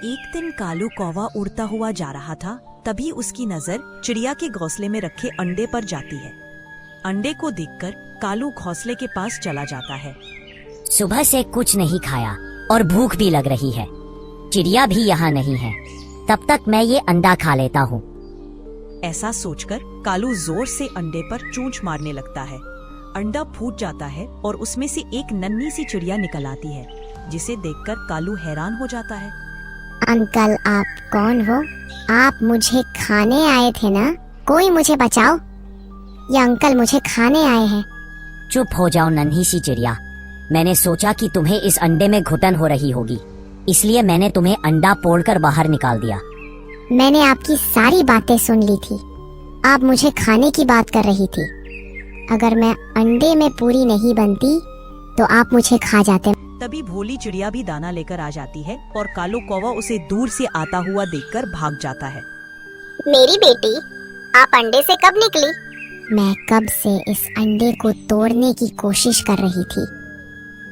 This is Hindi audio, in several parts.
एक दिन कालू कौवा उड़ता हुआ जा रहा था। तभी उसकी नजर चिड़िया के घोंसले में रखे अंडे पर जाती है। अंडे को देखकर कालू घोंसले के पास चला जाता है। सुबह से कुछ नहीं खाया और भूख भी लग रही है। चिड़िया भी यहाँ नहीं है, तब तक मैं ये अंडा खा लेता हूँ। ऐसा सोचकर कालू जोर से अंडे पर चोंच मारने लगता है। अंडा फूट जाता है और उसमें से एक नन्ही सी चिड़िया निकल आती है, जिसे देखकर कालू हैरान हो जाता है। अंकल, आप कौन हो? आप मुझे खाने आए थे ना? कोई मुझे बचाओ, ये अंकल मुझे खाने आए हैं। चुप हो जाओ नन्ही सी चिड़िया। मैंने सोचा कि तुम्हें इस अंडे में घुटन हो रही होगी, इसलिए मैंने तुम्हें अंडा फोड़कर बाहर निकाल दिया। मैंने आपकी सारी बातें सुन ली थी। आप मुझे खाने की बात कर रही थी। अगर मैं अंडे में पूरी नहीं बनती तो आप मुझे खा जाते। तभी भोली चिड़िया भी दाना लेकर आ जाती है और कालू कौवा उसे दूर से आता हुआ देखकर भाग जाता है। मेरी बेटी, आप अंडे से कब निकली? मैं कब से इस अंडे को तोड़ने की कोशिश कर रही थी,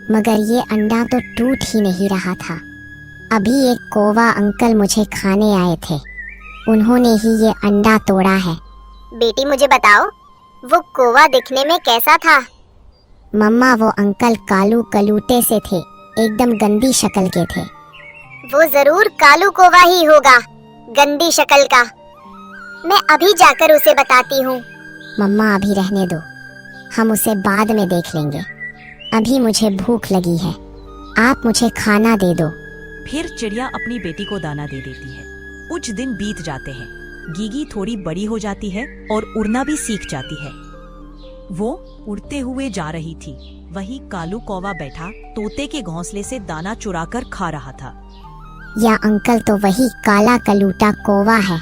मगर ये अंडा तो टूट ही नहीं रहा था। अभी एक कौवा अंकल मुझे खाने आए थे, उन्होंने ही ये अंडा तोड़ा है। बेटी मुझे बताओ, वो कौवा दिखने में कैसा था? मम्मा, वो अंकल कालू कलूटे से थे, एकदम गंदी शक्ल के थे। वो जरूर कालू कौवा ही होगा, गंदी शक्ल का। मैं अभी जाकर उसे बताती हूँ। मम्मा, अभी रहने दो, हम उसे बाद में देख लेंगे। अभी मुझे भूख लगी है, आप मुझे खाना दे दो। फिर चिड़िया अपनी बेटी को दाना दे देती है। कुछ दिन बीत जाते हैं। गीगी थोड़ी बड़ी हो जाती है और उड़ना भी सीख जाती है। वो उड़ते हुए जा रही थी। वहीं कालू कौवा बैठा तोते के घोंसले से दाना चुराकर खा रहा था। या अंकल तो वही काला कलूटा कौवा है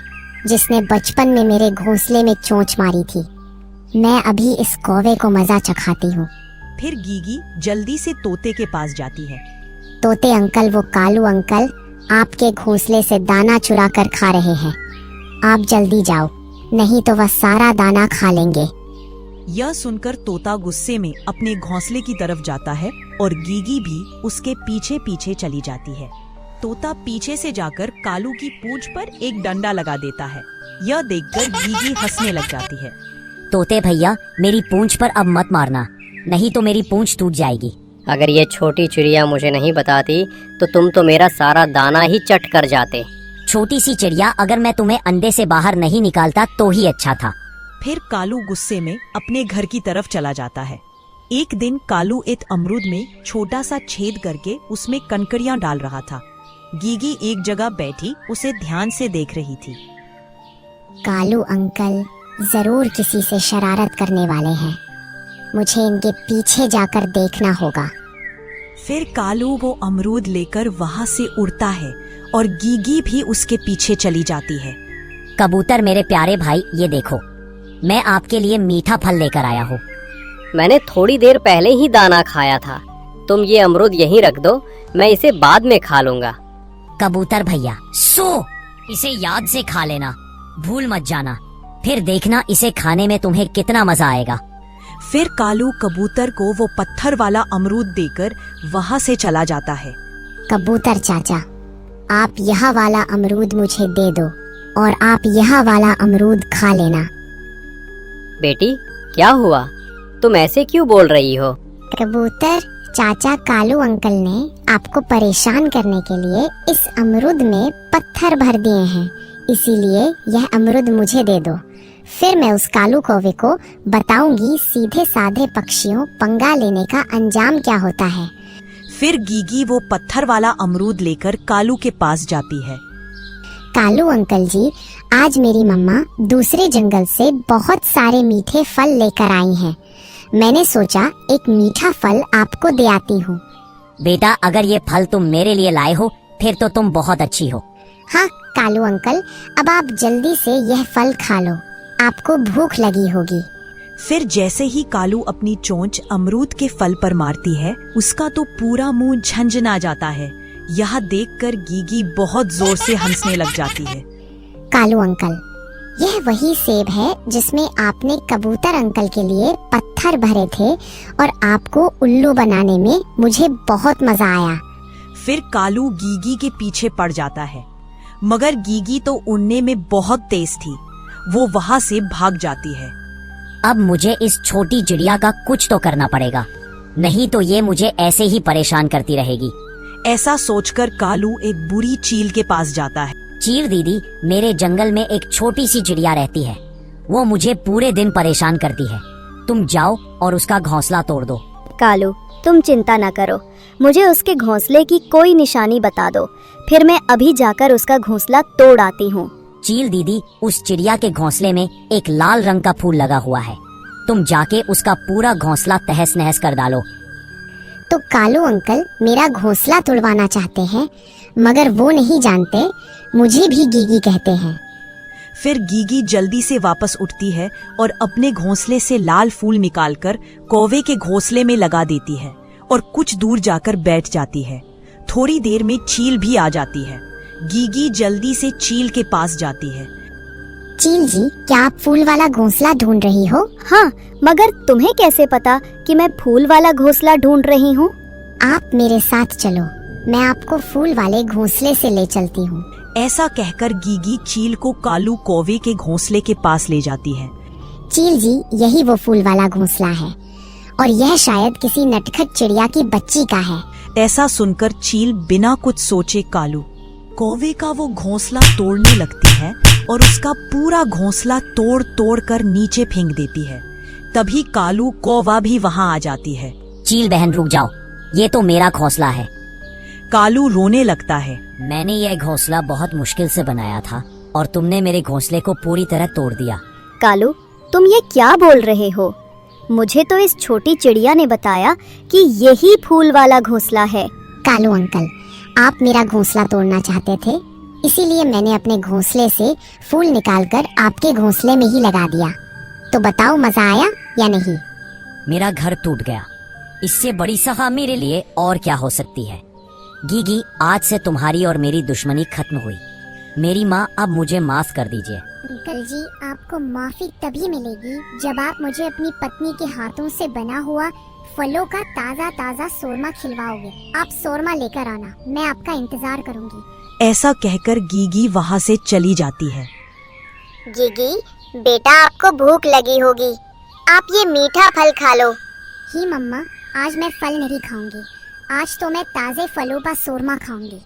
जिसने बचपन में मेरे घोंसले में चोंच मारी थी। मैं अभी इस कौवे को मजा चखाती हूँ। फिर गीगी जल्दी से तोते के पास जाती है। तोते अंकल, वो कालू अंकल आपके घोंसले से दाना चुरा कर खा रहे हैं। आप जल्दी जाओ, नहीं तो वह सारा दाना खा लेंगे। यह सुनकर तोता गुस्से में अपने घोंसले की तरफ जाता है और गीगी भी उसके पीछे पीछे चली जाती है। तोता पीछे से जाकर कालू की पूंछ पर एक डंडा लगा देता है। यह देखकर गीगी हंसने लग जाती है। तोते भैया, मेरी पूंछ पर अब मत मारना, नहीं तो मेरी पूंछ टूट जाएगी। अगर ये छोटी चिड़िया मुझे नहीं बताती तो तुम तो मेरा सारा दाना ही चट कर जाते। छोटी सी चिड़िया, अगर मैं तुम्हें अंडे से बाहर नहीं निकालता तो ही अच्छा था। फिर कालू गुस्से में अपने घर की तरफ चला जाता है। एक दिन कालू एक अमरूद में छोटा सा छेद करके उसमें कनकड़ियां डाल रहा था। गीगी एक जगह बैठी उसे ध्यान से देख रही थी। कालू अंकल जरूर किसी से शरारत करने वाले हैं, मुझे इनके पीछे जाकर देखना होगा। फिर कालू वो अमरूद लेकर वहाँ से उड़ता है और गीगी भी उसके पीछे चली जाती है। कबूतर मेरे प्यारे भाई, ये देखो, मैं आपके लिए मीठा फल लेकर आया हूँ। मैंने थोड़ी देर पहले ही दाना खाया था। तुम ये अमरूद यहीं रख दो, मैं इसे बाद में खा लूंगा। कबूतर भैया, इसे याद से खा लेना, भूल मत जाना। फिर देखना इसे खाने में तुम्हें कितना मजा आएगा। फिर कालू कबूतर को वो पत्थर वाला अमरूद देकर वहाँ से चला जाता है। कबूतर चाचा, आप यह वाला अमरूद मुझे दे दो और आप यह वाला अमरूद खा लेना। बेटी, क्या हुआ? तुम ऐसे क्यों बोल रही हो? कबूतर चाचा, कालू अंकल ने आपको परेशान करने के लिए इस अमरूद में पत्थर भर दिए हैं, इसीलिए यह अमरूद मुझे दे दो। फिर मैं उस कालू कौवे को बताऊंगी सीधे साधे पक्षियों पंगा लेने का अंजाम क्या होता है। फिर गीगी वो पत्थर वाला अमरूद लेकर कालू के पास जाती है। कालू अंकल जी, आज मेरी मम्मा दूसरे जंगल से बहुत सारे मीठे फल लेकर आई हैं। मैंने सोचा एक मीठा फल आपको दे आती हूँ। बेटा, अगर ये फल तुम मेरे लिए लाए हो फिर तो तुम बहुत अच्छी हो। हाँ कालू अंकल, अब आप जल्दी से यह फल खा लो, आपको भूख लगी होगी। फिर जैसे ही कालू अपनी चोंच अमरूद के फल पर मारती है, उसका तो पूरा मुंह झंझना जाता है। यह देखकर गीगी बहुत जोर से हंसने लग जाती है। कालू अंकल, यह वही सेब है जिसमें आपने कबूतर अंकल के लिए पत्थर भरे थे और आपको उल्लू बनाने में मुझे बहुत मजा आया। फिर कालू गीगी के पीछे पड़ जाता है, मगर गीगी तो उड़ने में बहुत तेज थी। वो वहां से भाग जाती है। अब मुझे इस छोटी चिड़िया का कुछ तो करना पड़ेगा, नहीं तो ये मुझे ऐसे ही परेशान करती रहेगी। ऐसा सोचकर कालू एक बुरी चील के पास जाता है। चील दीदी, मेरे जंगल में एक छोटी सी चिड़िया रहती है, वो मुझे पूरे दिन परेशान करती है। तुम जाओ और उसका घोंसला तोड़ दो। कालू, तुम चिंता न करो, मुझे उसके घोंसले की कोई निशानी बता दो, फिर मैं अभी जाकर उसका घोंसला तोड़ आती हूँ। चील दीदी, उस चिड़िया के घोंसले में एक लाल रंग का फूल लगा हुआ है, तुम जाके उसका पूरा घोंसला तहस नहस कर डालो। तो कालू अंकल मेरा घोंसला तोड़वाना चाहते हैं, मगर वो नहीं जानते मुझे भी गीगी कहते हैं। फिर गीगी जल्दी से वापस उठती है और अपने घोंसले से लाल फूल निकालकर कौवे के घोंसले में लगा देती है और कुछ दूर जाकर बैठ जाती है। थोड़ी देर में चील भी आ जाती है। गीगी जल्दी से चील के पास जाती है। चील जी, क्या आप फूल वाला घोंसला ढूंढ रही हो? हाँ, मगर तुम्हें कैसे पता कि मैं फूल वाला घोंसला ढूंढ रही हूँ? आप मेरे साथ चलो, मैं आपको फूल वाले घोंसले से ले चलती हूँ। ऐसा कहकर गीगी चील को कालू कौवे के घोंसले के पास ले जाती है। चील जी, यही वो फूल वाला घोंसला है और यह शायद किसी नटखट चिड़िया की बच्ची का है। ऐसा सुनकर चील बिना कुछ सोचे कालू कौवे का वो घोंसला तोड़ने लगती है और उसका पूरा घोंसला तोड़ तोड़ कर नीचे फेंक देती है। तभी कालू कौवा भी वहाँ आ जाती है। चील बहन रुक जाओ, ये तो मेरा घोंसला है। कालू रोने लगता है। मैंने यह घोंसला बहुत मुश्किल से बनाया था और तुमने मेरे घोंसले को पूरी तरह तोड़ दिया। कालू, तुम ये क्या बोल रहे हो? मुझे तो इस छोटी चिड़िया ने बताया कि यही फूल वाला घोंसला है। कालू अंकल, आप मेरा घोंसला तोड़ना चाहते थे, इसीलिए मैंने अपने घोंसले से फूल निकालकर आपके घोंसले में ही लगा दिया। तो बताओ, मजा आया या नहीं? मेरा घर टूट गया, इससे बड़ी सजा मेरे लिए और क्या हो सकती है। गीगी, आज से तुम्हारी और मेरी दुश्मनी खत्म हुई। मेरी माँ, अब मुझे माफ कर दीजिए। अंकल जी, आपको माफी तभी मिलेगी जब आप मुझे अपनी पत्नी के हाथों से बना हुआ फलों का ताज़ा ताज़ा शोरमा खिलवाओगे। आप शोरमा लेकर आना, मैं आपका इंतजार करूंगी। ऐसा कहकर गीगी वहाँ से चली जाती है। गीगी, बेटा आपको भूख लगी होगी, आप ये मीठा फल खा लो। ही मम्मा, आज मैं फल नहीं खाऊंगी, आज तो मैं ताज़े फलों का शोरमा खाऊंगी।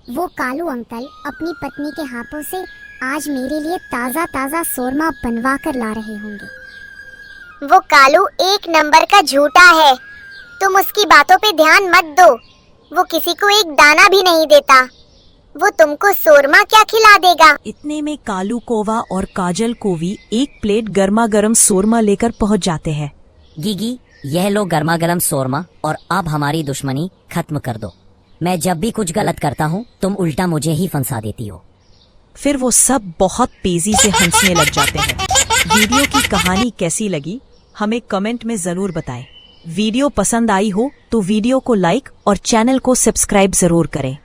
वो कालू अंकल अपनी पत्नी के हाथों से आज मेरे लिए ताज़ा ताज़ा शोरमा बनवा कर ला रहे होंगे। वो कालू एक नंबर का झूठा है, तुम उसकी बातों पे ध्यान मत दो। वो किसी को एक दाना भी नहीं देता, वो तुमको शोरमा क्या खिला देगा। इतने में कालू कौवा और काजल कोवी एक प्लेट गर्मा गर्म शोरमा लेकर पहुँच जाते हैं। गीगी, यह लो गर्मा गर्म शोरमा और अब हमारी दुश्मनी खत्म कर दो। मैं जब भी कुछ गलत करता हूँ तुम उल्टा मुझे ही फंसा देती हो। फिर वो सब बहुत तेजी से हंसने लग जाते हैं। वीडियो की कहानी कैसी लगी हमें कमेंट में जरूर बताएं। वीडियो पसंद आई हो तो वीडियो को लाइक और चैनल को सब्सक्राइब जरूर करें।